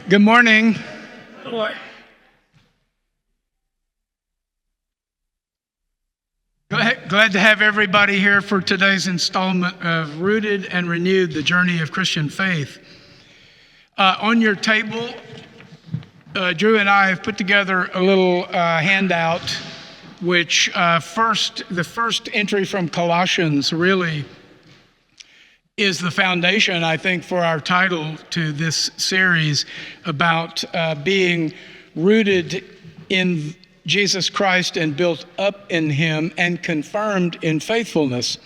Good morning. Glad to have everybody here for today's installment of Rooted and Renewed, the Journey of Christian Faith. On your table, Drew and I have put together a little handout, which the first entry from Colossians really is the foundation, I think, for our title to this series about being rooted in Jesus Christ and built up in him and confirmed in faithfulness.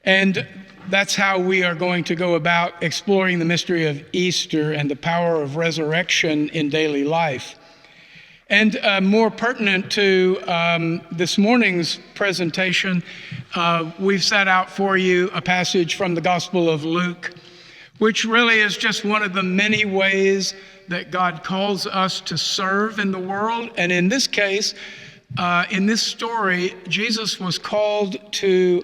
And that's how we are going to go about exploring the mystery of Easter and the power of resurrection in daily life. And more pertinent to this morning's presentation, we've set out for you a passage from the Gospel of Luke, which really is just one of the many ways that God calls us to serve in the world. And in this case, in this story, Jesus was called to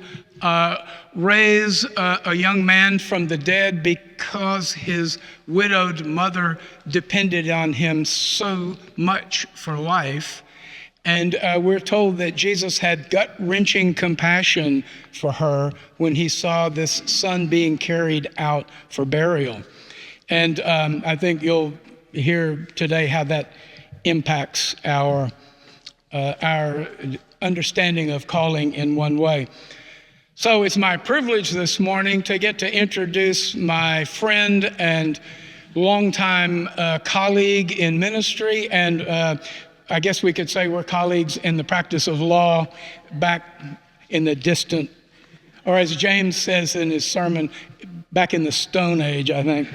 raise a young man from the dead because his widowed mother depended on him so much for life. And we're told that Jesus had gut-wrenching compassion for her when he saw this son being carried out for burial. And I think you'll hear today how that impacts our understanding of calling in one way. So it's my privilege this morning to get to introduce my friend and longtime colleague in ministry, and I guess we could say we're colleagues in the practice of law back in the distant, or as James says in his sermon, back in the Stone Age, I think.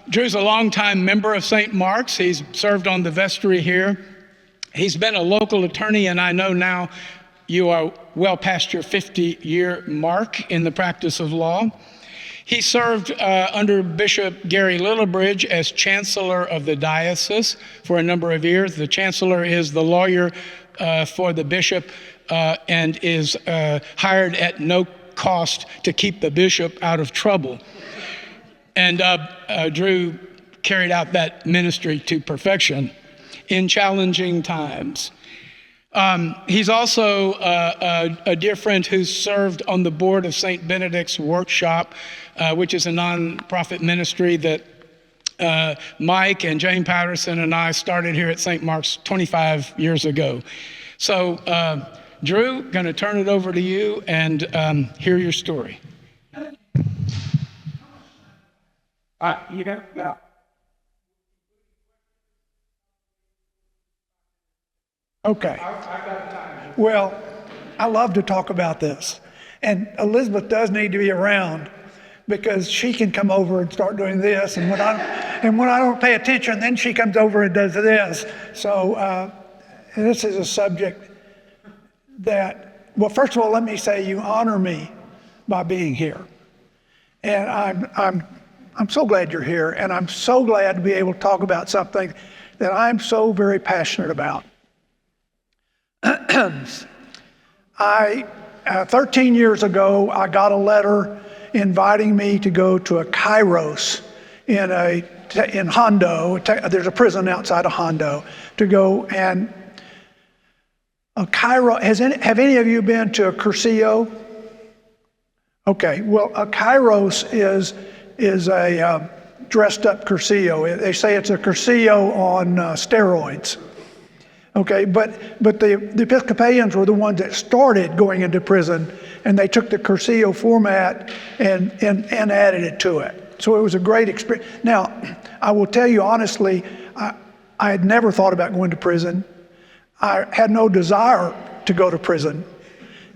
Drew's a longtime member of St. Mark's. He's served on the vestry here. He's been a local attorney, and I know now you are well past your 50-year mark in the practice of law. He served under Bishop Gary Lillibridge as chancellor of the diocese for a number of years. The chancellor is the lawyer for the bishop and is hired at no cost to keep the bishop out of trouble. And Drew carried out that ministry to perfection in challenging times. He's also a dear friend who's served on the board of St. Benedict's Workshop, which is a nonprofit ministry that Mike and Jane Patterson and I started here at St. Mark's 25 years ago. So, Drew, going to turn it over to you and hear your story. You got it? Okay. Well, I love to talk about this. And Elizabeth does need to be around because she can come over and start doing this. And when I don't pay attention, then she comes over and does this. So this is a subject that, well, first of all, let me say you honor me by being here. And I'm so glad you're here. And I'm so glad to be able to talk about something that I'm so very passionate about. 13 years ago, I got a letter inviting me to go to a Kairos in Hondo. There's a prison outside of Hondo to go. And a Kairos, have any of you been to a Cursillo? Okay, well, a Kairos is a dressed up Cursillo. They say it's a Cursillo on steroids. Okay, but the Episcopalians were the ones that started going into prison, and they took the Cursillo format and added it to it. So it was a great experience. Now, I will tell you honestly, I had never thought about going to prison. I had no desire to go to prison.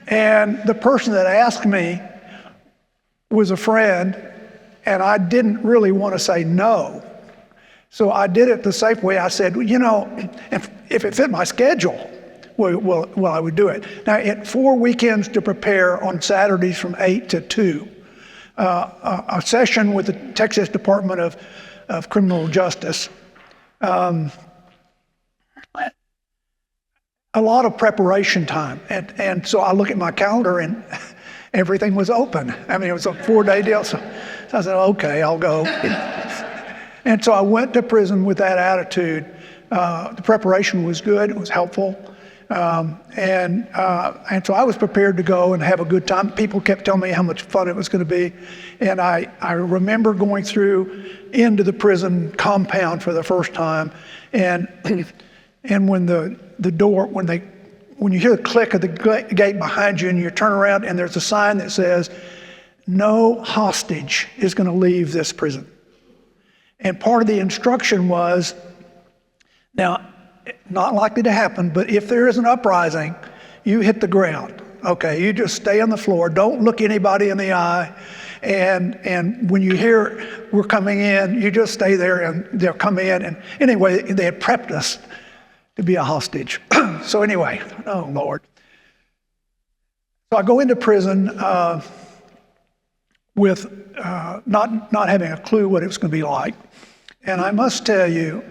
And the person that asked me was a friend, and I didn't really want to say no. So I did it the safe way. I said, well, you know, if it fit my schedule, well, I would do it. Now, it 4 weekends to prepare on Saturdays from 8 to 2. A session with the Texas Department of Criminal Justice. A lot of preparation time. And so I look at my calendar and everything was open. I mean, it was a 4-day deal. So I said, okay, I'll go. And so I went to prison with that attitude. The preparation was good. It was helpful. And so I was prepared to go and have a good time. People kept telling me how much fun it was going to be. And I remember going into the prison compound for the first time. And when the door, when you hear the click of the gate behind you and you turn around and there's a sign that says, no hostage is going to leave this prison. And part of the instruction was, now, not likely to happen, but if there is an uprising, you hit the ground. Okay, you just stay on the floor. Don't look anybody in the eye. And when you hear we're coming in, you just stay there and they'll come in. And anyway, they had prepped us to be a hostage. So anyway, oh Lord. So I go into prison with not having a clue what it was going to be like. And I must tell you,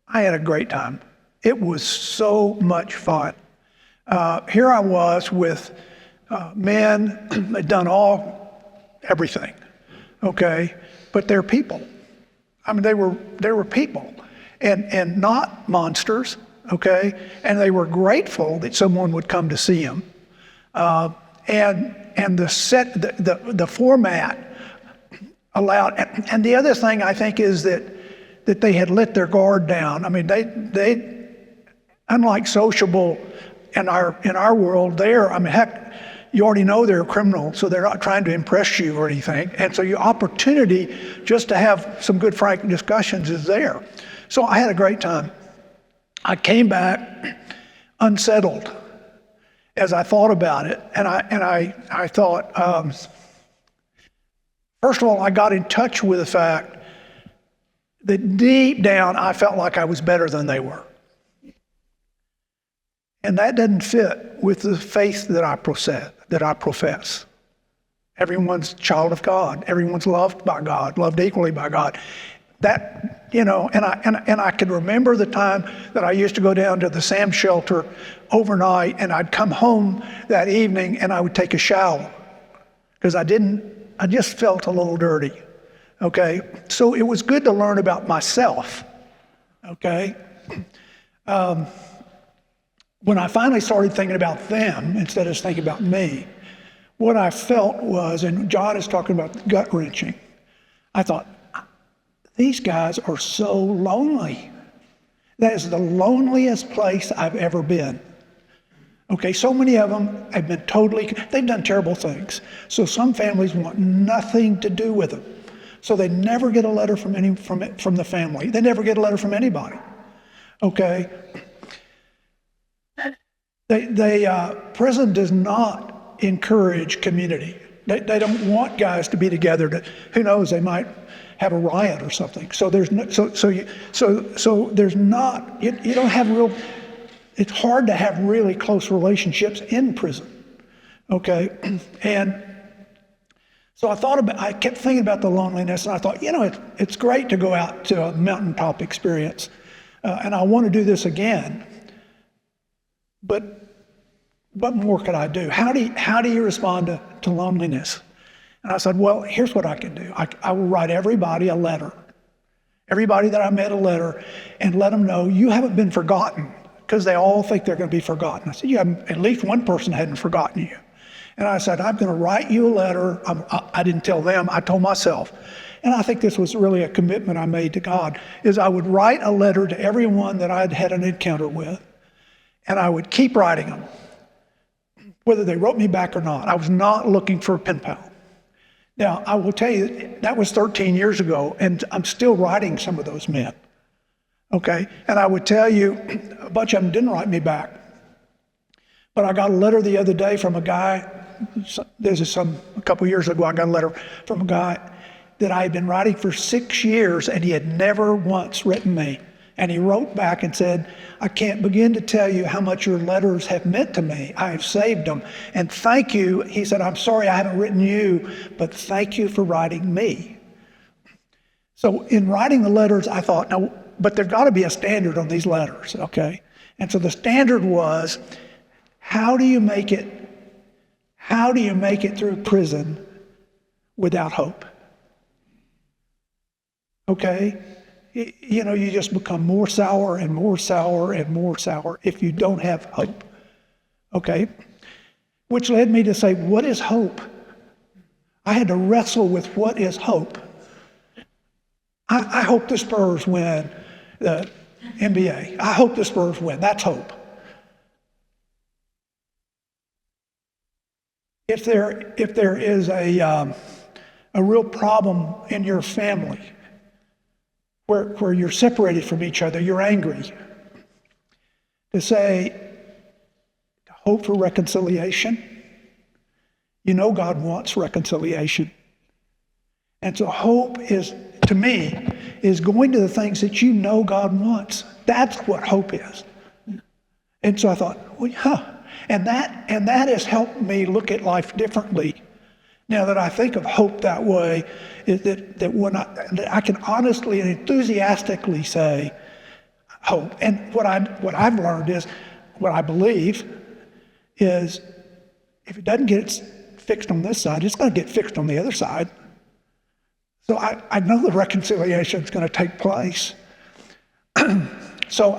I had a great time. It was so much fun. Here I was with men that done everything, okay? But they're people. I mean, they were people and not monsters, okay? And they were grateful that someone would come to see them. And the format allowed, and the other thing I think is that they had let their guard down. I mean, they unlike sociable in our world, I mean, heck, you already know they're a criminal, so they're not trying to impress you or anything. And so your opportunity just to have some good frank discussions is there. So I had a great time. I came back unsettled as I thought about it, and I thought, first of all, I got in touch with the fact that deep down I felt like I was better than they were. And that doesn't fit with the faith that I profess. Everyone's a child of God. Everyone's loved by God, loved equally by God. That, and I could remember the time that I used to go down to the SAM shelter overnight, and I'd come home that evening and I would take a shower because I just felt a little dirty. Okay, so it was good to learn about myself. Okay. When I finally started thinking about them instead of thinking about me, what I felt was, and John is talking about gut-wrenching, I thought, these guys are so lonely. That is the loneliest place I've ever been. Okay, so many of them have been they've done terrible things. So some families want nothing to do with them. So they never get a letter from the family. They never get a letter from anybody. Okay? Prison does not encourage community. They don't want guys to be together. Who knows? They might have a riot or something. So there's no, so there's not. You don't have real. It's hard to have really close relationships in prison. Okay, and so I kept thinking about the loneliness, and I thought, it's great to go out to a mountaintop experience, and I want to do this again. But what more could I do? How do you respond to loneliness? And I said, well, here's what I can do. I will write everybody a letter. Everybody that I met a letter, and let them know you haven't been forgotten, because they all think they're going to be forgotten. I said, at least one person hadn't forgotten you. And I said, I'm going to write you a letter. I didn't tell them, I told myself. And I think this was really a commitment I made to God, is I would write a letter to everyone that I'd had an encounter with. And I would keep writing them, whether they wrote me back or not. I was not looking for a pen pal. Now, I will tell you, that was 13 years ago, and I'm still writing some of those men. Okay? And I would tell you, a bunch of them didn't write me back. But I got a letter the other day from a guy, a couple years ago, I got a letter from a guy that I had been writing for 6 years, and he had never once written me. And he wrote back and said, I can't begin to tell you how much your letters have meant to me. I have saved them. And thank you. He said, I'm sorry I haven't written you, but thank you for writing me. So in writing the letters, I thought, now, but there's got to be a standard on these letters, okay? And so the standard was, how do you make it how do you make it through prison without hope? Okay? You know, you just become more sour and more sour and more sour if you don't have hope. Okay? Which led me to say, what is hope? I had to wrestle with what is hope. I hope the Spurs win the NBA. I hope the Spurs win. That's hope. If there is a real problem in your family where you're separated from each other, you're angry, to say, hope for reconciliation. You know God wants reconciliation. And so hope is, to me, is going to the things that you know God wants. That's what hope is. And so I thought, well, and that has helped me look at life differently. Now that I think of hope that way, is that when I can honestly and enthusiastically say hope. And what I've learned is, what I believe is, if it doesn't get fixed on this side, it's going to get fixed on the other side. So I know the reconciliation is going to take place. So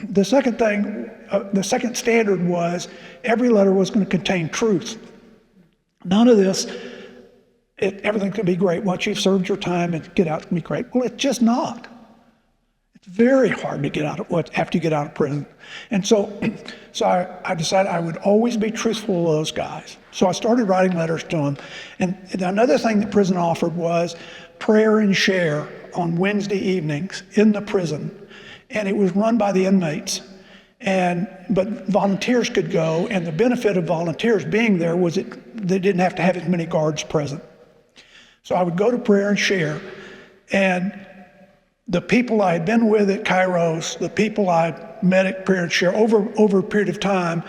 the second thing, the second standard was every letter was going to contain truth. None of this, everything can be great once you've served your time and get out, it can be great. Well, it's just not. It's very hard to get out after you get out of prison. And so I decided I would always be truthful to those guys. So I started writing letters to them. And another thing that prison offered was prayer and share on Wednesday evenings in the prison. And it was run by the inmates. But volunteers could go, and the benefit of volunteers being there was they didn't have to have as many guards present. So I would go to prayer and share, and the people I had been with at Kairos, the people I met at prayer and share over a period of time,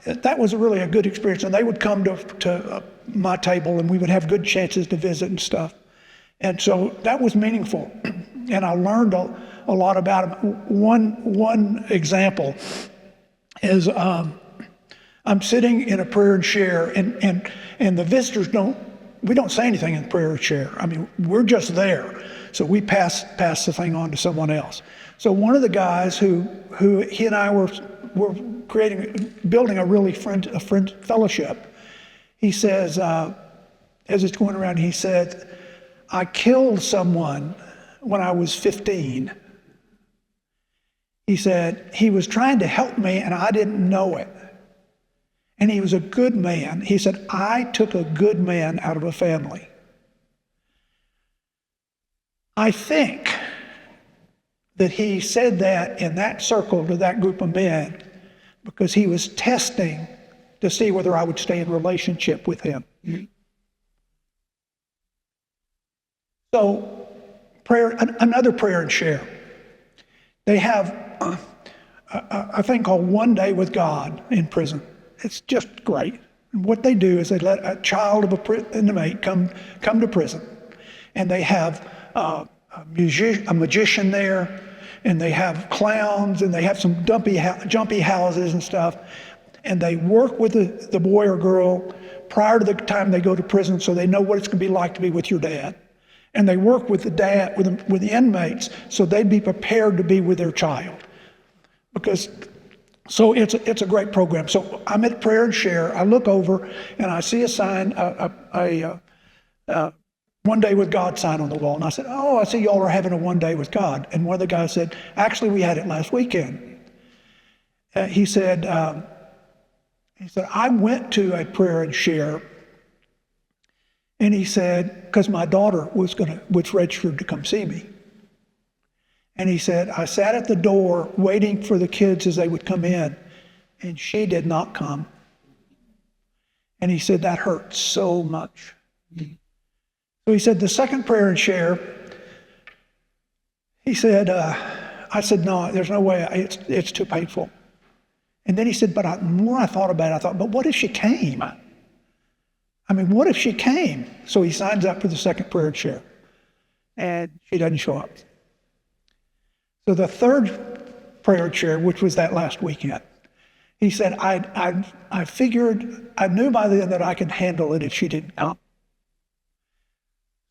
that was really a good experience. And they would come to my table, and we would have good chances to visit and stuff. And so that was meaningful, and I learned a lot about them. One example is I'm sitting in a prayer and share, and the visitors we don't say anything in prayer and share. I mean, we're just there. So we pass the thing on to someone else. So one of the guys who he and I were building a really friend fellowship, he says, as it's going around, he said, I killed someone when I was 15. He said, he was trying to help me and I didn't know it. And he was a good man. He said, I took a good man out of a family. I think that he said that in that circle to that group of men because he was testing to see whether I would stay in relationship with him. So another prayer and share. They have a thing called One Day with God in prison. It's just great. And what they do is they let a child of an inmate come to prison, and they have a magician there, and they have clowns, and they have some jumpy houses and stuff, and they work with the boy or girl prior to the time they go to prison, so they know what it's going to be like to be with your dad. And they work with with the inmates, so they'd be prepared to be with their child. So it's a great program. So I'm at prayer and share. I look over and I see a sign, One Day with God sign on the wall. And I said, I see y'all are having a One Day with God. And one of the guys said, actually, we had it last weekend. He said, I went to a prayer and share. And he said, because my daughter was registered to come see me. And he said, I sat at the door waiting for the kids as they would come in, and she did not come. And he said, that hurt so much. So he said, the second prayer and share, he said, I said, no, there's no way, it's too painful. And then he said, but the more I thought about it, I thought, but what if she came? I mean, what if she came? So he signs up for the second prayer and share, and she doesn't show up. So the third prayer and share, which was that last weekend, He said, I figured, I knew by then that I could handle it if she didn't come.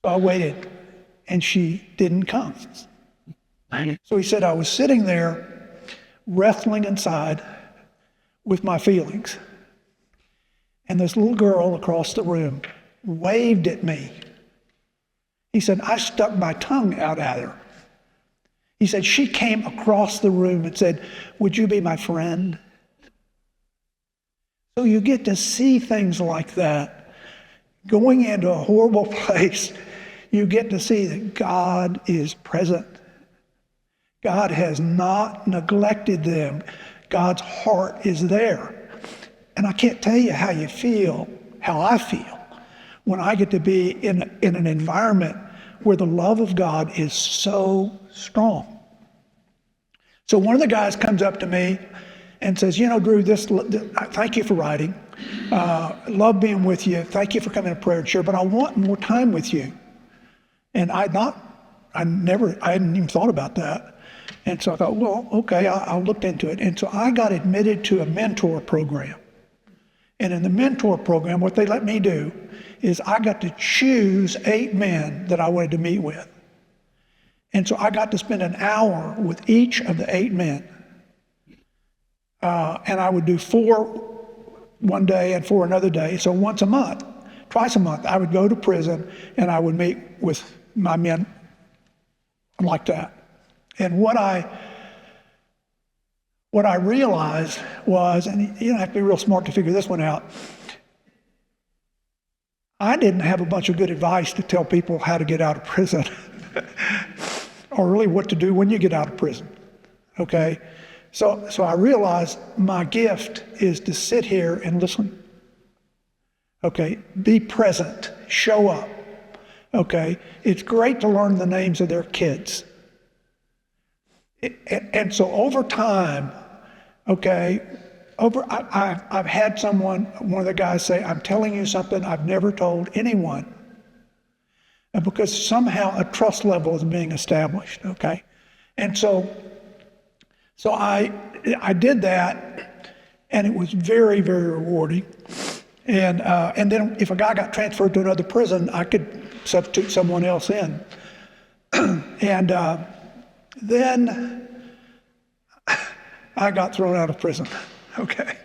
So I waited, and she didn't come. So he said, I was sitting there wrestling inside with my feelings. And this little girl across the room waved at me. He said, I stuck my tongue out at her. He said, she came across the room and said, would you be my friend? So you get to see things like that. Going into a horrible place, you get to see that God is present. God has not neglected them. God's heart is there. And I can't tell you how you feel, how I feel, when I get to be in an environment where the love of God is so strong. So one of the guys comes up to me and says, you know, Drew, thank you for writing. Love being with you. Thank you for coming to prayer and share, but I want more time with you. And I hadn't even thought about that. And so I thought, well, okay, I'll look into it. And so I got admitted to a mentor program. And in the mentor program, what they let me do is I got to choose 8 men that I wanted to meet with. And so I got to spend an hour with each of the 8 men. And I would do 4 one day and 4 another day. So once a month, twice a month, I would go to prison and I would meet with my men like that. And what I realized was, and you don't have to be real smart to figure this one out, I didn't have a bunch of good advice to tell people how to get out of prison or really what to do when you get out of prison, okay? So I realized my gift is to sit here and listen, okay? Be present, show up, okay? It's great to learn the names of their kids. And so over time, okay, I've had one of the guys say, I'm telling you something I've never told anyone. And because somehow a trust level is being established, okay? And so I did that, and it was very, very rewarding. And then if a guy got transferred to another prison, I could substitute someone else in. And then I got thrown out of prison, okay?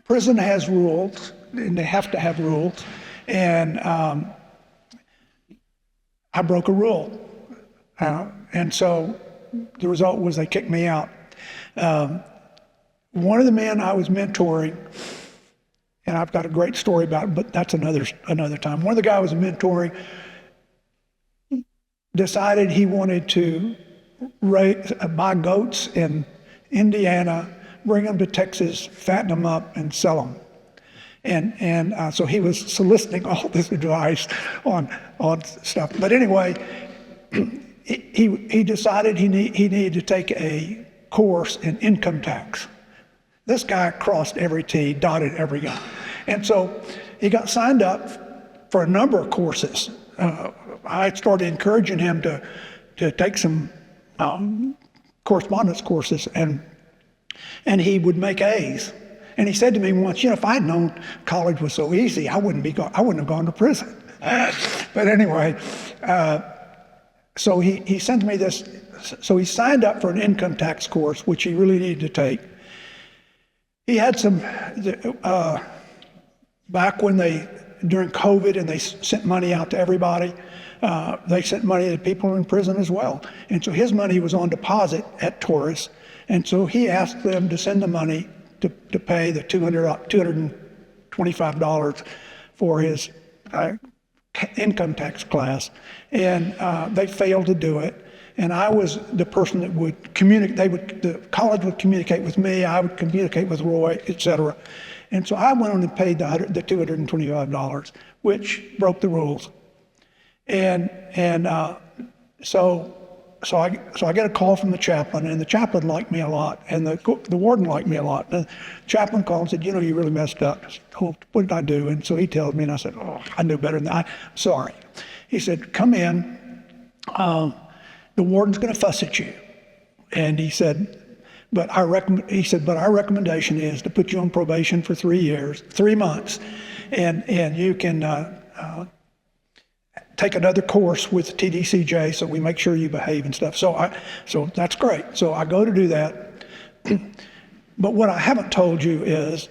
Prison has rules, and they have to have rules. And I broke a rule. And so the result was they kicked me out. One of the men I was mentoring, and I've got a great story about it, but that's another time. One of the guys I was mentoring decided he wanted to buy goats in Indiana, bring them to Texas, fatten them up, and sell them. And so he was soliciting all this advice on stuff. But anyway, he decided he needed to take a course in income tax. This guy crossed every T, dotted every I. And so he got signed up for a number of courses. I started encouraging him to take some correspondence courses, and he would make A's. And he said to me once, you know, if I'd known college was so easy, I wouldn't have gone to prison. But anyway, so he sent me this. So he signed up for an income tax course, which he really needed to take. He had some, back when during COVID and they sent money out to everybody, they sent money to people in prison as well. And so his money was on deposit at Taurus. And so he asked them to send the money to pay the $225 for his income tax class. And they failed to do it. And I was the person that would communicate. The college would communicate with me. I would communicate with Roy, et cetera. And so I went on and paid the $225, which broke the rules. And so I get a call from the chaplain, and the chaplain liked me a lot, and the warden liked me a lot. The chaplain called and said, you know, you really messed up. I said, oh, what did I do? And so he told me, and I said, oh, I knew better than that. I'm sorry. He said, come in. The warden's going to fuss at you. And he said, But he said, but our recommendation is to put you on probation for 3 months, and you can take another course with TDCJ so we make sure you behave and stuff. So that's great. So I go to do that. But what I haven't told you is,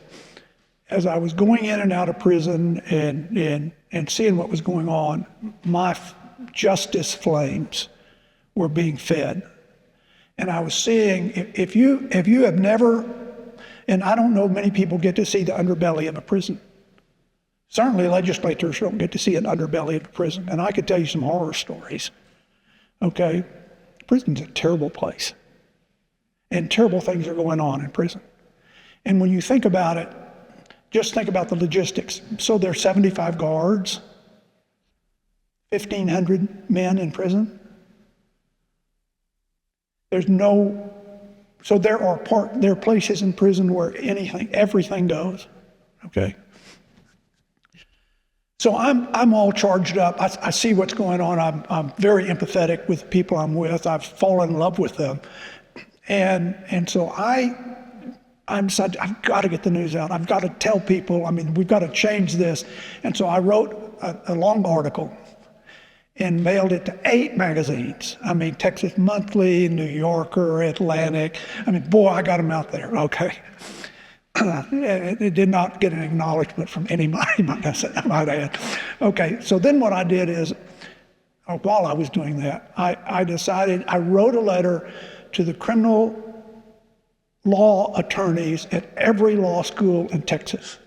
as I was going in and out of prison and seeing what was going on, my justice flames were being fed. And I was seeing, if you have never, and I don't know many people get to see the underbelly of a prison. Certainly legislators don't get to see an underbelly of a prison. And I could tell you some horror stories. Okay? Prison's a terrible place. And terrible things are going on in prison. And when you think about it, just think about the logistics. So there's 75 guards, 1,500 men in prison. So there are places in prison where everything goes. Okay? So I'm all charged up. I see what's going on. I'm very empathetic with the people I'm with. I've fallen in love with them. And so I'm decided, I've got to get the news out. I've got to tell people, we've got to change this. And so I wrote a long article and mailed it to 8 magazines. Texas Monthly, New Yorker, Atlantic. Boy, I got them out there, okay? It did not get an acknowledgement from anybody, might add. Okay, so then what I did is, while I was doing that, I decided, I wrote a letter to the criminal law attorneys at every law school in Texas,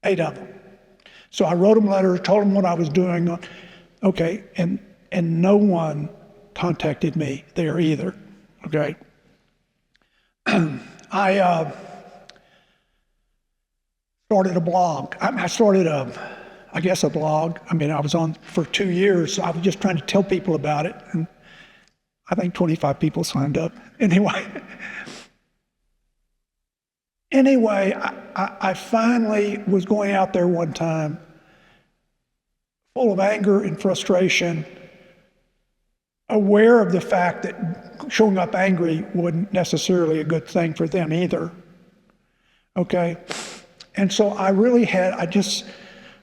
8 of them. So I wrote them letters, told them what I was doing, okay, and no one contacted me there either, okay? I started a blog. I started a blog. I was on for 2 years. So I was just trying to tell people about it, and I think 25 people signed up. Anyway, I finally was going out there one time, full of anger and frustration, aware of the fact that showing up angry wasn't necessarily a good thing for them either. Okay? And so I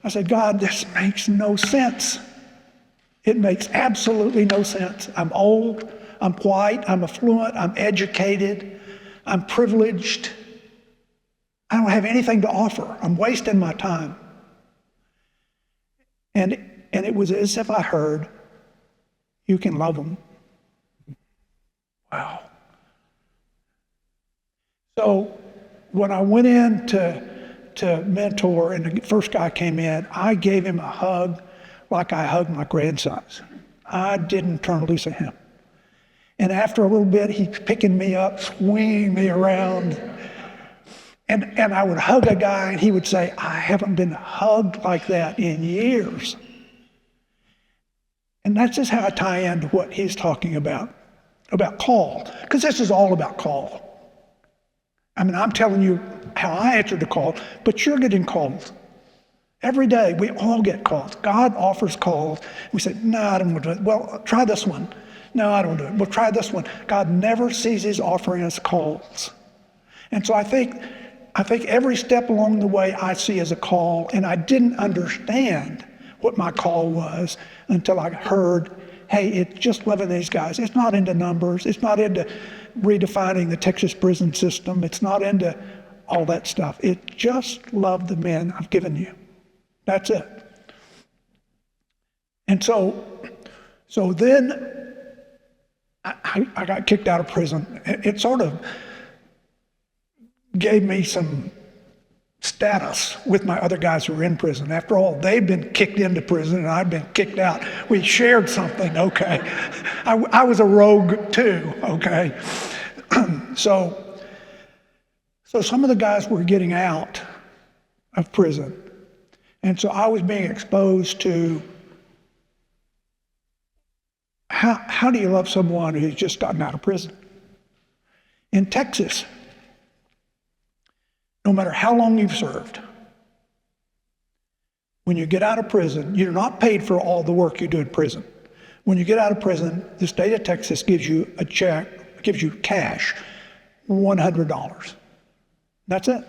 said, God, this makes no sense. It makes absolutely no sense. I'm old, I'm white, I'm affluent, I'm educated, I'm privileged. I don't have anything to offer. I'm wasting my time. And it was as if I heard, you can love them. Wow. So when I went in to mentor and the first guy came in, I gave him a hug like I hugged my grandsons. I didn't turn loose of him. And after a little bit, he's picking me up, swinging me around. And I would hug a guy and he would say, I haven't been hugged like that in years. And that's just how I tie into what he's talking about call. Because this is all about call. I'm telling you how I answered the call, but you're getting calls. Every day, we all get calls. God offers calls. We say, no, I don't want to do it. Well, try this one. No, I don't do it. Well, try this one. God never ceases offering us calls. And so I think every step along the way I see as a call, and I didn't understand what my call was until I heard, hey, it's just loving these guys. It's not into numbers. It's not into redefining the Texas prison system. It's not into all that stuff. It's just love the men I've given you. That's it. And so then I got kicked out of prison. It sort of gave me some status with my other guys who were in prison. After all, they'd been kicked into prison and I'd been kicked out. We shared something, okay? I was a rogue too, okay? So some of the guys were getting out of prison. And so I was being exposed to how do you love someone who's just gotten out of prison? In Texas, no matter how long you've served, when you get out of prison, you're not paid for all the work you do in prison. When you get out of prison, the state of Texas gives you a check, gives you cash, $100. That's it.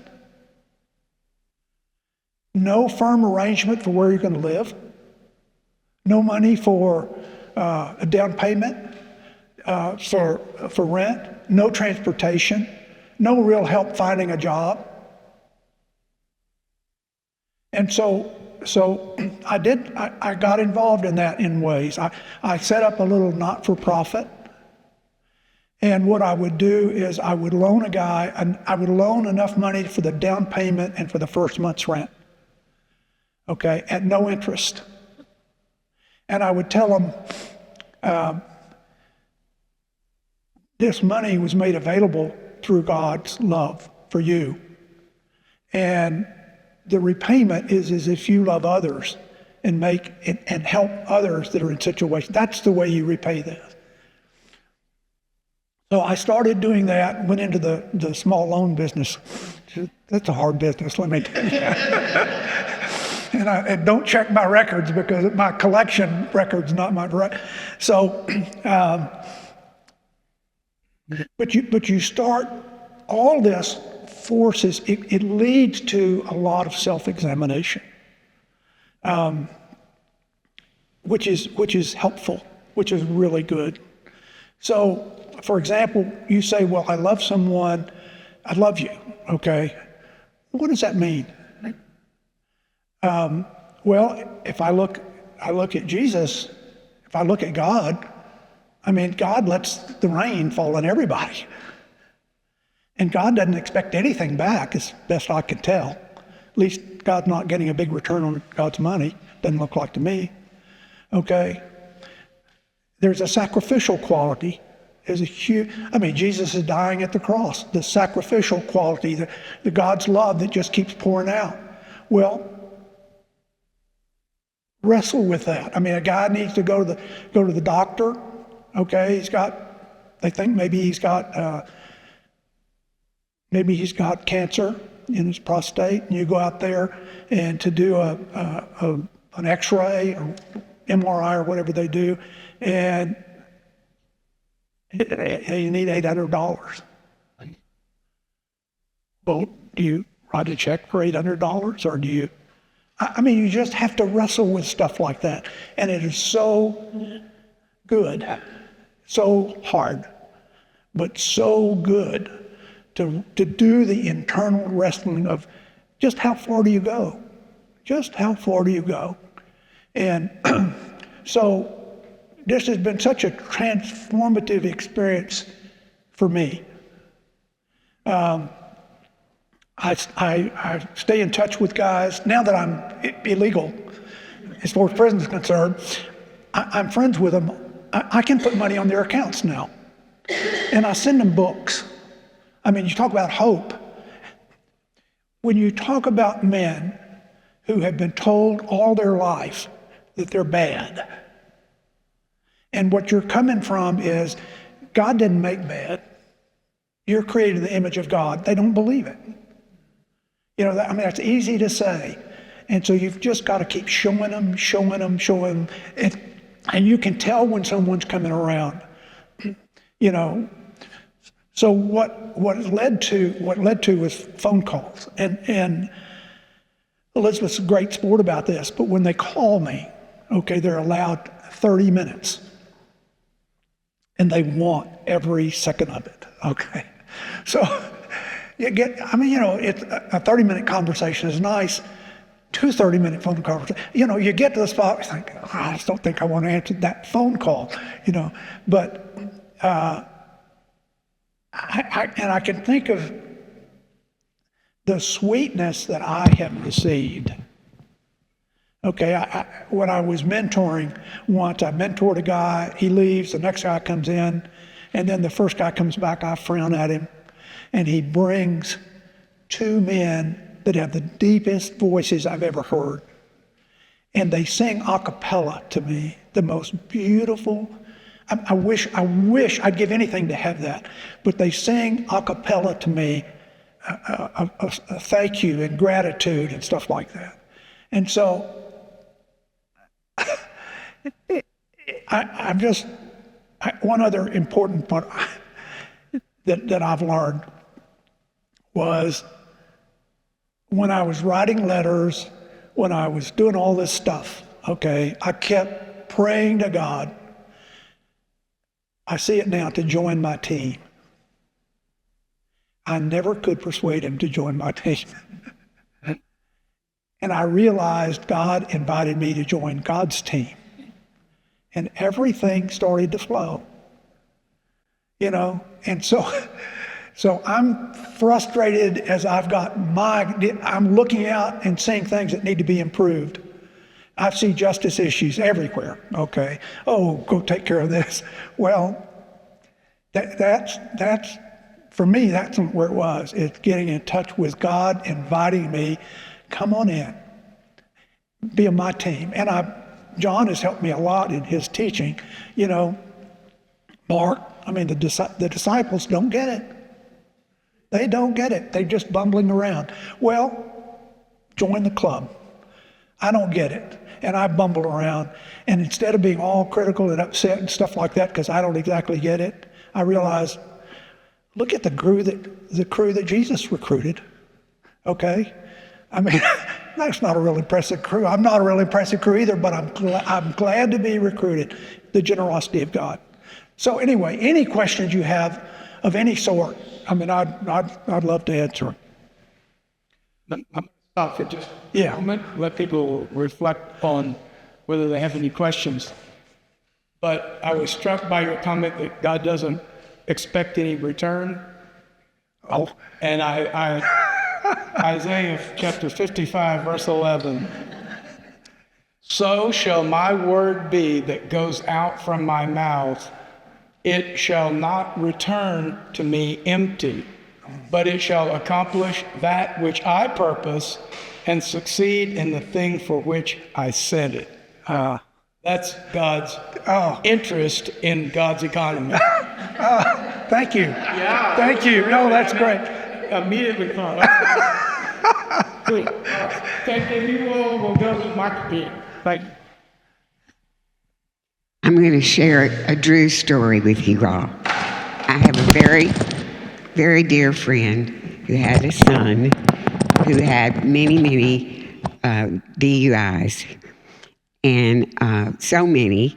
No firm arrangement for where you're going to live. No money for a down payment, for rent. No transportation. No real help finding a job. And so I got involved in that in ways. I set up a little not-for-profit. And what I would do is I would loan a guy, and I would loan enough money for the down payment and for the first month's rent, okay, at no interest. And I would tell him, this money was made available through God's love for you. And the repayment is as if you love others and help others that are in situations. That's the way you repay this. So I started doing that, went into the small loan business. That's a hard business, let me tell you. And don't check my records because my collection record's not my right. So, but you start, all this forces, it leads to a lot of self-examination, which is helpful, which is really good. So, for example, you say, well, I love someone, I love you, okay? What does that mean? Well, if I look at Jesus, if I look at God, I mean, God lets the rain fall on everybody. And God doesn't expect anything back, as best I can tell. At least God's not getting a big return on God's money, doesn't look like to me, okay? There's a sacrificial quality. There's a huge, Jesus is dying at the cross, the sacrificial quality, the God's love that just keeps pouring out. Well, wrestle with that. A guy needs to go to the doctor, okay? They think maybe he's got cancer in his prostate, and you go out there and to do an X-ray or MRI or whatever they do, and you need $800. Well, do you write a check for $800, or do you? You just have to wrestle with stuff like that, and it is so good, so hard, but so good to do the internal wrestling of just how far do you go? Just how far do you go? And so this has been such a transformative experience for me. I stay in touch with guys. Now that I'm illegal, as far as prison is concerned, I'm friends with them. I can put money on their accounts now. And I send them books. You talk about hope. When you talk about men who have been told all their life that they're bad, and what you're coming from is, God didn't make bad. You're created in the image of God. They don't believe it. That's easy to say. And so you've just got to keep showing them. And you can tell when someone's coming around. So what led to was phone calls. And Elizabeth's a great sport about this, but when they call me, okay, they're allowed 30 minutes. And they want every second of it, okay? So you get, it's a 30-minute conversation is nice. 2 30-minute phone conversations. You get to the spot, you think, I just don't think I want to answer that phone call, But I can think of the sweetness that I have received. Okay, when I was mentoring once, I mentored a guy, he leaves, the next guy comes in, and then the first guy comes back, I frown at him, and he brings 2 men that have the deepest voices I've ever heard. And they sing a cappella to me, the most beautiful. I wish I'd give anything to have that, but they sing a cappella to me, a thank you and gratitude and stuff like that. And so, one other important part. that I've learned was when I was writing letters, when I was doing all this stuff, okay, I kept praying to God. I see it now, to join my team. I never could persuade him to join my team. And I realized God invited me to join God's team. And everything started to flow. And so I'm frustrated as I'm looking out and seeing things that need to be improved. I see justice issues everywhere, okay? Oh, go take care of this. Well, that's for me, that's where it was. It's getting in touch with God, inviting me, come on in, be on my team. And John has helped me a lot in his teaching. Mark, the disciples don't get it. They don't get it. They're just bumbling around. Well, join the club. I don't get it. And I bumble around. And instead of being all critical and upset and stuff like that because I don't exactly get it, I realize, look at the crew that Jesus recruited. Okay? That's not a real impressive crew. I'm not a real impressive crew either, but I'm glad to be recruited. The generosity of God. So anyway, any questions you have of any sort, I'd love to answer. I'm stop for just Yeah. a moment. Let people reflect on whether they have any questions. But I was struck by your comment that God doesn't expect any return. Oh, And Isaiah chapter 55, verse 11. So shall my word be that goes out from my mouth. It shall not return to me empty, but it shall accomplish that which I purpose and succeed in the thing for which I sent it. That's God's interest in God's economy. thank you. Yeah. Thank you. No, that's great. Immediately thought. Good. Okay, you will go to Mark B. Thank you. I'm going to share a Drew story with you all. I have a very, very dear friend who had a son who had many DUIs, and so many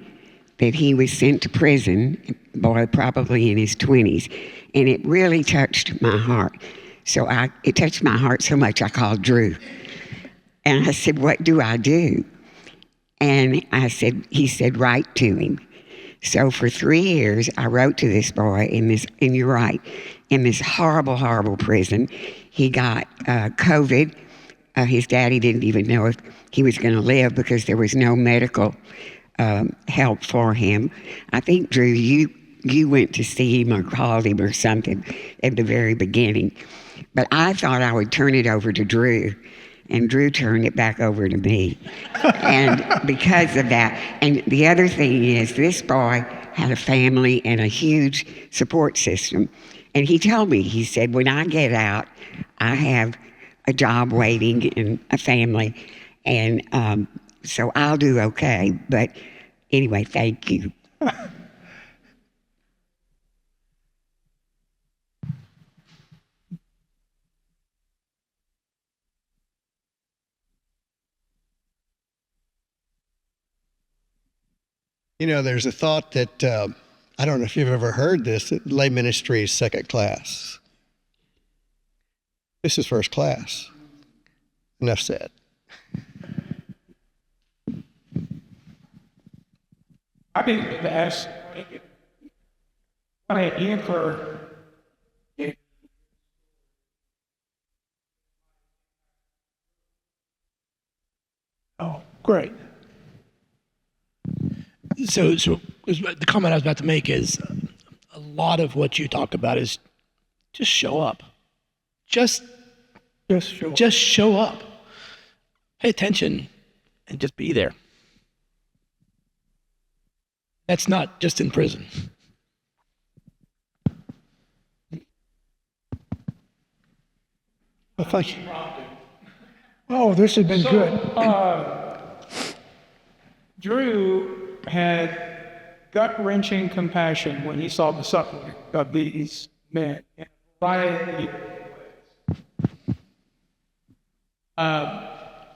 that he was sent to prison, boy, probably in his 20s, and it really touched my heart. So it touched my heart so much I called Drew, and I said, "What do I do?" And he said, write to him. So for 3 years, I wrote to this boy and you're right, in this horrible, horrible prison. He got COVID. His daddy didn't even know if he was going to live because there was no medical help for him. I think, Drew, you went to see him or called him or something at the very beginning. But I thought I would turn it over to Drew. And Drew turned it back over to me. And because of that, and the other thing is, this boy had a family and a huge support system. And he told me, he said, when I get out, I have a job waiting and a family. And so I'll do okay. But anyway, thank you. There's a thought that, I don't know if you've ever heard this, that lay ministry is second class. This is first class. Enough said. I think to ask, I answer. Oh, great. So the comment I was about to make is a lot of what you talk about is just show up. Just show up. Pay attention and just be there. That's not just in prison. Well, thank you. Oh, this has been good. Drew had gut-wrenching compassion when he saw the suffering of these man in a variety of ways.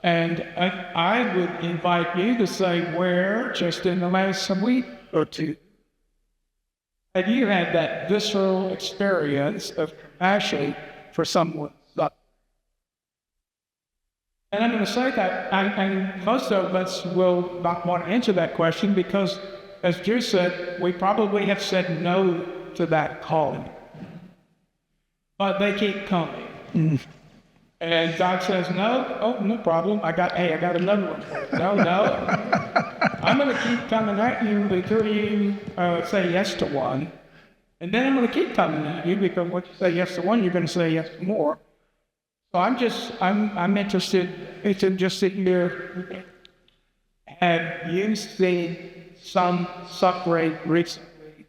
And I would invite you to say where, just in the last week or two, have you had that visceral experience of compassion for someone? And I'm going to say that, and most of us will not want to answer that question because, as Drew said, we probably have said no to that calling. But they keep coming. And God says, no, oh, no problem. I got another one. No. I'm going to keep coming at you until you say yes to one. And then I'm going to keep coming at you because once you say yes to one, you're going to say yes to more. So I'm interested in just sitting here. Have you seen some suffering recently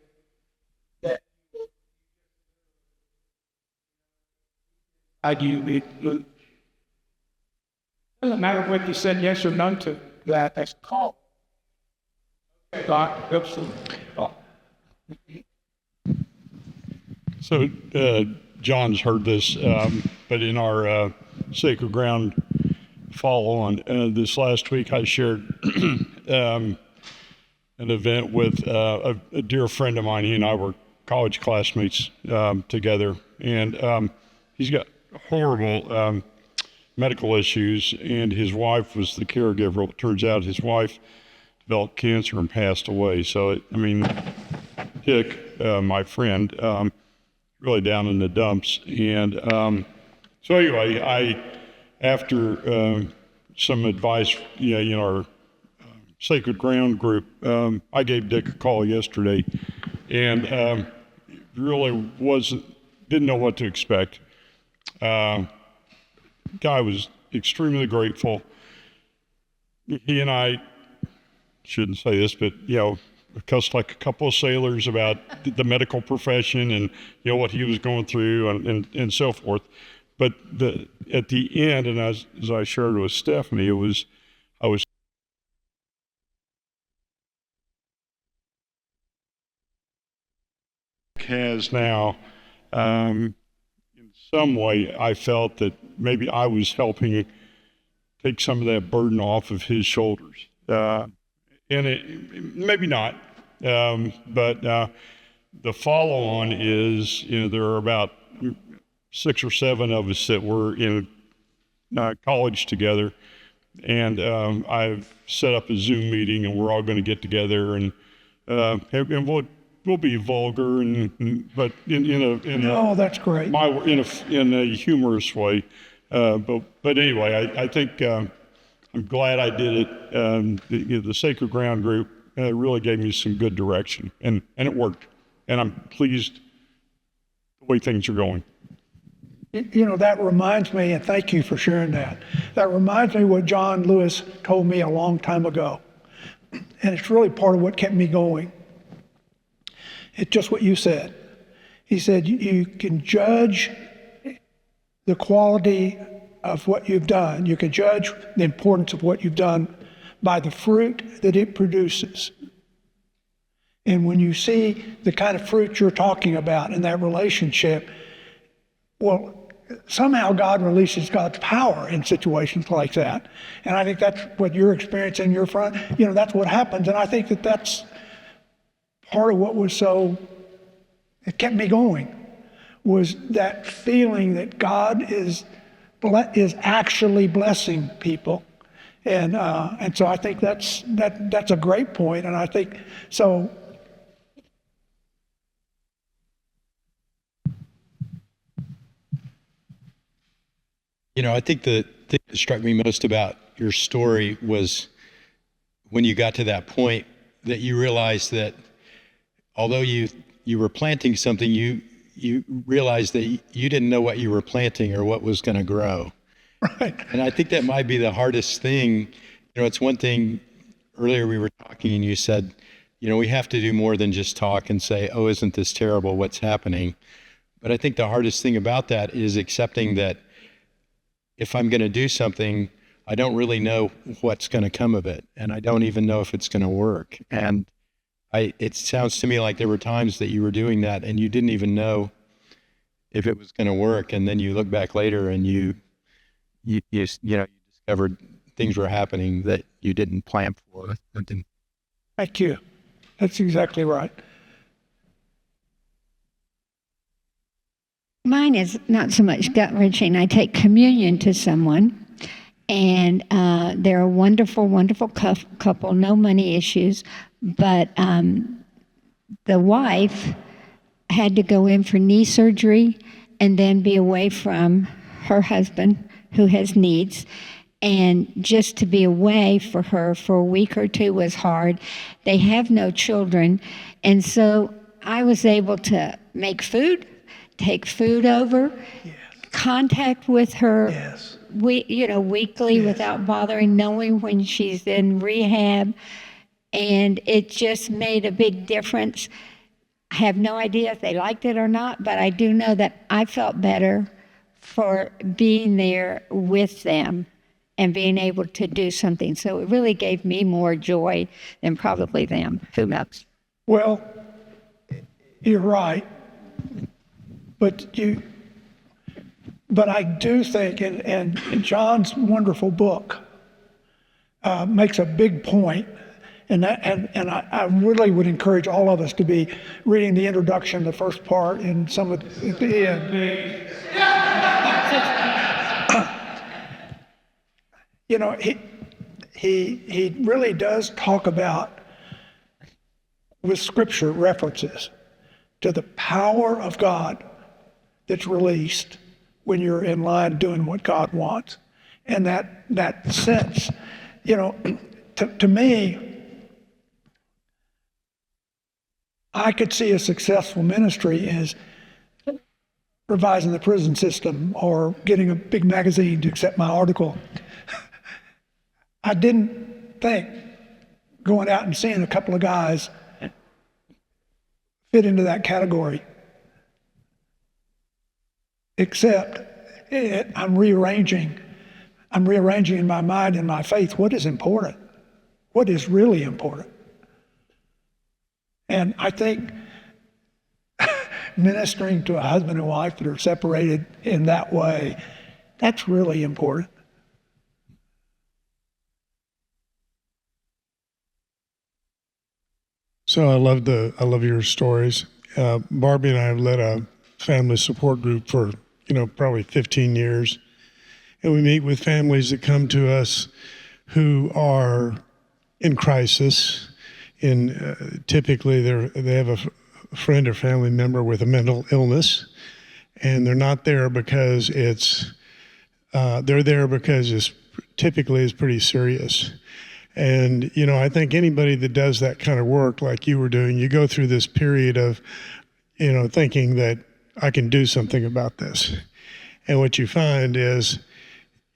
that it doesn't matter whether you said yes or no to that, that's called. God, absolutely. So John's heard this, but in our Sacred Ground follow-on this last week, I shared an event with a dear friend of mine. He and I were college classmates together, and he's got horrible medical issues, and his wife was the caregiver. It turns out his wife developed cancer and passed away. So, Dick, my friend, really down in the dumps. And so anyway, after some advice, in our Sacred Ground group, I gave Dick a call yesterday, and really didn't know what to expect. Guy was extremely grateful. He and I shouldn't say this, but cussed like a couple of sailors about the medical profession and what he was going through and so forth. But at the end, and as I shared with Stephanie, I was has now in some way I felt that maybe I was helping take some of that burden off of his shoulders. And it maybe not, but the follow-on is, there are about 6 or 7 of us that were in college together, and I've set up a Zoom meeting, and we're all going to get together, and we'll be vulgar, but in Oh, that's great. in a humorous way, but anyway, I think. I'm glad I did it. The Sacred Ground group really gave me some good direction, and it worked. And I'm pleased the way things are going. That reminds me, and thank you for sharing that. That reminds me what John Lewis told me a long time ago. And it's really part of what kept me going. It's just what you said. He said, you can judge the quality of what you've done. You can judge the importance of what you've done by the fruit that it produces. And when you see the kind of fruit you're talking about in that relationship, well, somehow God releases God's power in situations like that. And I think that's what you're experiencing in your front. That's what happens. And I think that that's part of what was it kept me going, was that feeling that God is actually blessing people, and so I think that's a great point, and I think so. I think the thing that struck me most about your story was when you got to that point that you realized that although you were planting something, you realized that you didn't know what you were planting or what was going to grow. Right. And I think that might be the hardest thing. It's one thing, earlier we were talking and you said, we have to do more than just talk and say, oh, isn't this terrible? What's happening? But I think the hardest thing about that is accepting that if I'm going to do something, I don't really know what's going to come of it. And I don't even know if it's going to work. And it sounds to me like there were times that you were doing that and you didn't even know if it was going to work, and then you look back later and you discovered things were happening that you didn't plan for. Thank you. That's exactly right. Mine is not so much gut-wrenching. I take communion to someone, and they're a wonderful, wonderful couple, no money issues, but the wife had to go in for knee surgery and then be away from her husband who has needs. And just to be away for her for a week or two was hard. They have no children. And so I was able to make food, take food over, contact with her Yes. weekly without bothering, knowing when she's in rehab. And it just made a big difference. I have no idea if they liked it or not, but I do know that I felt better for being there with them and being able to do something. So it really gave me more joy than probably them. Who knows? Well, you're right, but I do think, and John's wonderful book makes a big point, and I really would encourage all of us to be reading the introduction, the first part, and some of at the end. You know, he really does talk about, with scripture references, to the power of God that's released when you're in line doing what God wants. And that sense, you know, to me, I could see a successful ministry as revising the prison system or getting a big magazine to accept my article. I didn't think going out and seeing a couple of guys fit into that category, except I'm rearranging in my mind and my faith what is important, what is really important. And I think ministering to a husband and wife that are separated in that way, that's really important. So I love your stories. Barbie and I have led a family support group for, probably 15 years. And we meet with families that come to us who are in crisis. Typically they have a friend or family member with a mental illness, and they're not there because they're there because it's typically pretty serious. And, I think anybody that does that kind of work like you were doing, you go through this period of, thinking that I can do something about this. And what you find is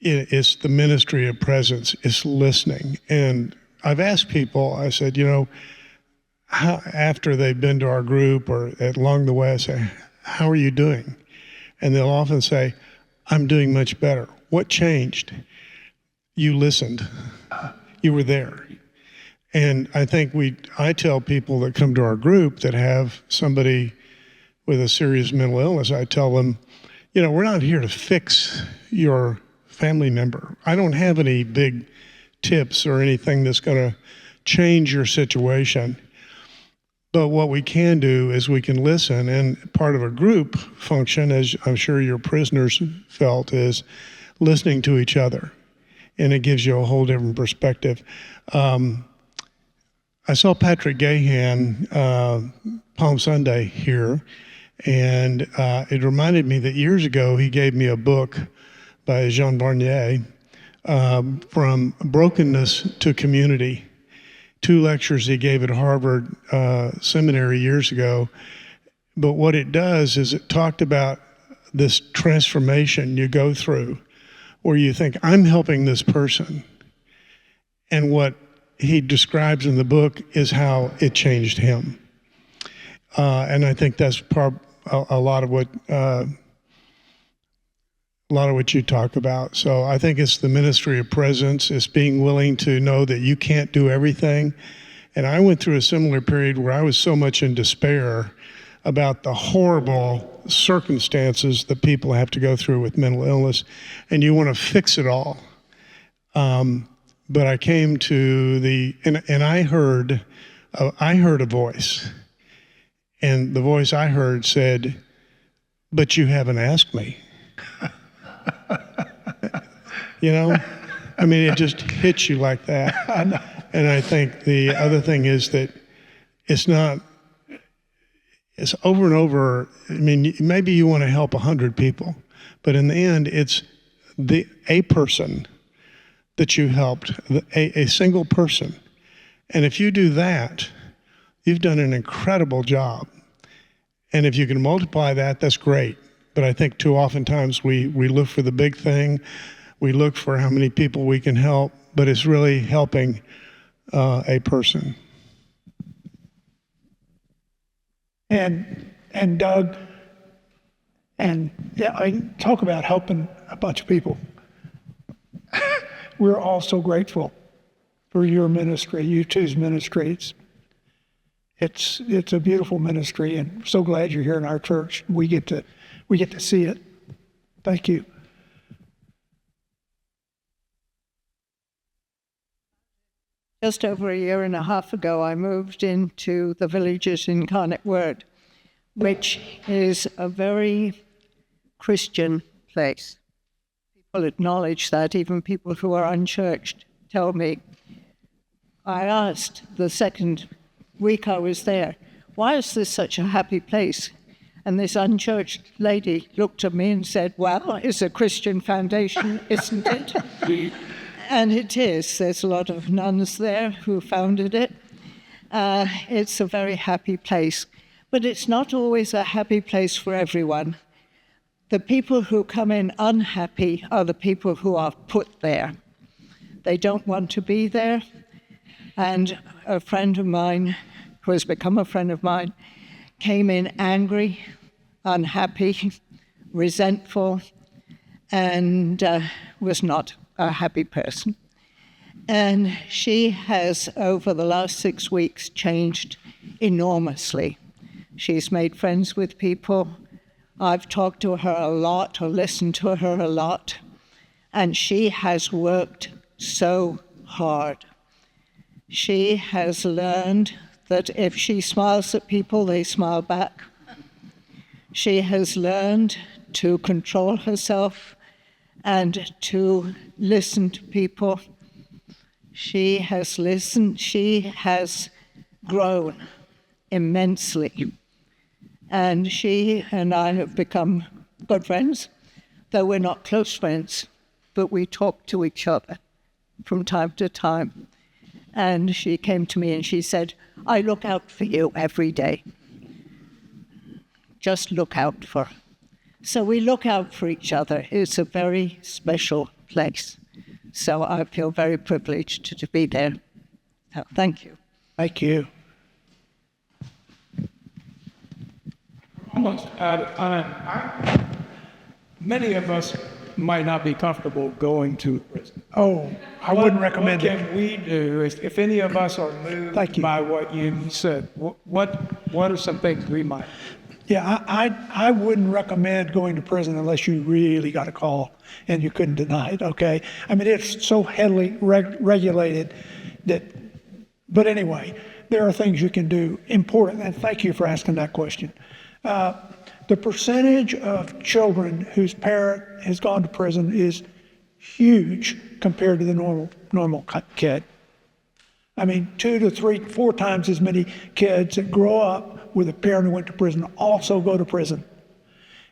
it's the ministry of presence, it's listening. And I've asked people, I said, how, after they've been to our group or along the way, I say, how are you doing? And they'll often say, I'm doing much better. What changed? You listened. You were there. And I think I tell people that come to our group that have somebody with a serious mental illness, I tell them, we're not here to fix your family member. I don't have any big tips or anything that's going to change your situation. But what we can do is we can listen, and part of a group function, as I'm sure your prisoners felt, is listening to each other. And it gives you a whole different perspective. I saw Patrick Gahan Palm Sunday here, and it reminded me that years ago he gave me a book by Jean Barnier, From Brokenness to Community. 2 lectures he gave at Harvard Seminary years ago. But what it does is it talked about this transformation you go through, where you think, I'm helping this person. And what he describes in the book is how it changed him. And I think that's a lot of what you talk about. So I think it's the ministry of presence. It's being willing to know that you can't do everything. And I went through a similar period where I was so much in despair. about the horrible circumstances that people have to go through with mental illness, and you want to fix it all. But I came to and I heard a voice, and the voice I heard said, "But you haven't asked me." You know, I mean, it just hits you like that. And I think the other thing is that it's over and over. I mean, maybe you want to help 100 people, but in the end, it's a person that you helped, a single person. And if you do that, you've done an incredible job. And if you can multiply that, that's great. But I think too oftentimes we look for the big thing. We look for how many people we can help, but it's really helping a person. And Doug, and yeah, I talk about helping a bunch of people. We're all so grateful for your ministry, you two's ministries. It's a beautiful ministry, and so glad you're here in our church. We get to see it. Thank you. Just over a year and a half ago, I moved into the Villages Incarnate Word, which is a very Christian place. People acknowledge that, even people who are unchurched tell me. I asked the second week I was there, why is this such a happy place? And this unchurched lady looked at me and said, well, it's a Christian foundation, isn't it? And it is. There's a lot of nuns there who founded it. It's a very happy place. But it's not always a happy place for everyone. The people who come in unhappy are the people who are put there. They don't want to be there. And a friend of mine, who has become a friend of mine, came in angry, unhappy, resentful, and was not a happy person. And she has, over the last 6 weeks, changed enormously. She's made friends with people. I've talked to her a lot, or listened to her a lot, and she has worked so hard. She has learned that if she smiles at people, they smile back. She has learned to control herself and to listen to people. She has listened, she has grown immensely. And she and I have become good friends, though we're not close friends, but we talk to each other from time to time. And she came to me and she said, I look out for you every day. Just look out for. So we look out for each other. It's a very special place. So I feel very privileged to be there. So thank you. Thank you. Almost out of time. Many of us might not be comfortable going to prison. Oh, I wouldn't recommend what it. What can we do if any of us are moved Thank you. by what you said? What are some things we might? Yeah, I wouldn't recommend going to prison unless you really got a call and you couldn't deny it, okay? I mean, it's so heavily regulated that, but anyway, there are things you can do important, and thank you for asking that question. The percentage of children whose parent has gone to prison is huge compared to the normal kid. I mean, 2 to 3, 4 times as many kids that grow up with a parent who went to prison also go to prison.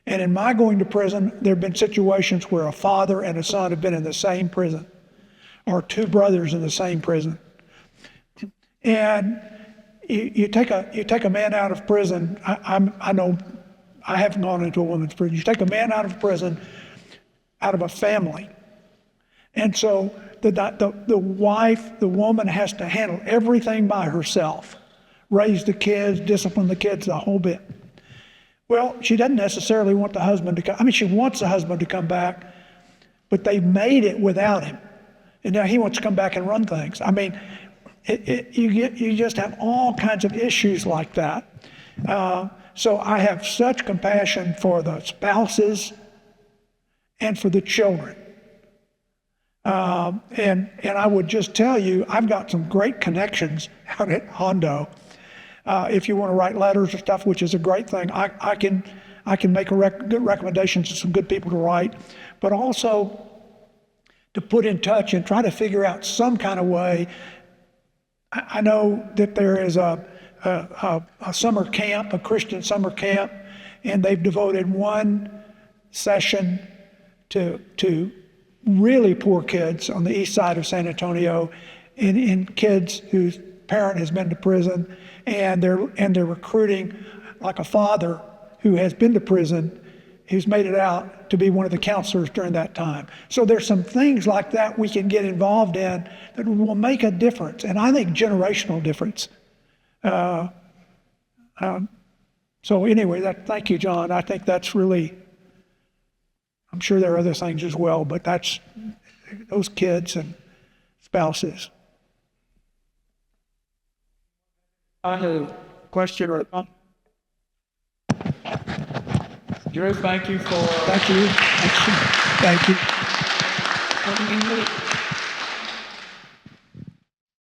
And in my going to prison, there have been situations where a father and a son have been in the same prison, or 2 brothers in the same prison. And you take a man out of prison. I know I haven't gone into a woman's prison. You take a man out of prison, out of a family, and so the wife, the woman, has to handle everything by herself, raise the kids, discipline the kids, the whole bit. Well, she doesn't necessarily want the husband to come. I mean, she wants the husband to come back, but they made it without him, and now he wants to come back and run things. I mean, you just have all kinds of issues like that. So I have such compassion for the spouses and for the children. And I would just tell you, I've got some great connections out at Hondo. If you want to write letters or stuff, which is a great thing, I can make good recommendations to some good people to write, but also to put in touch and try to figure out some kind of way. I know that there is a summer camp, a Christian summer camp, and they've devoted one session to really poor kids on the east side of San Antonio, in kids whose parent has been to prison, and they're recruiting like a father who has been to prison, who's made it out, to be one of the counselors during that time. So there's some things like that we can get involved in that will make a difference, and I think generational difference. So anyway, thank you, John. I think that's really, I'm sure there are other things as well, but that's those kids and spouses. I have a question or a comment. Drew, thank you for. Thank you. Thank you.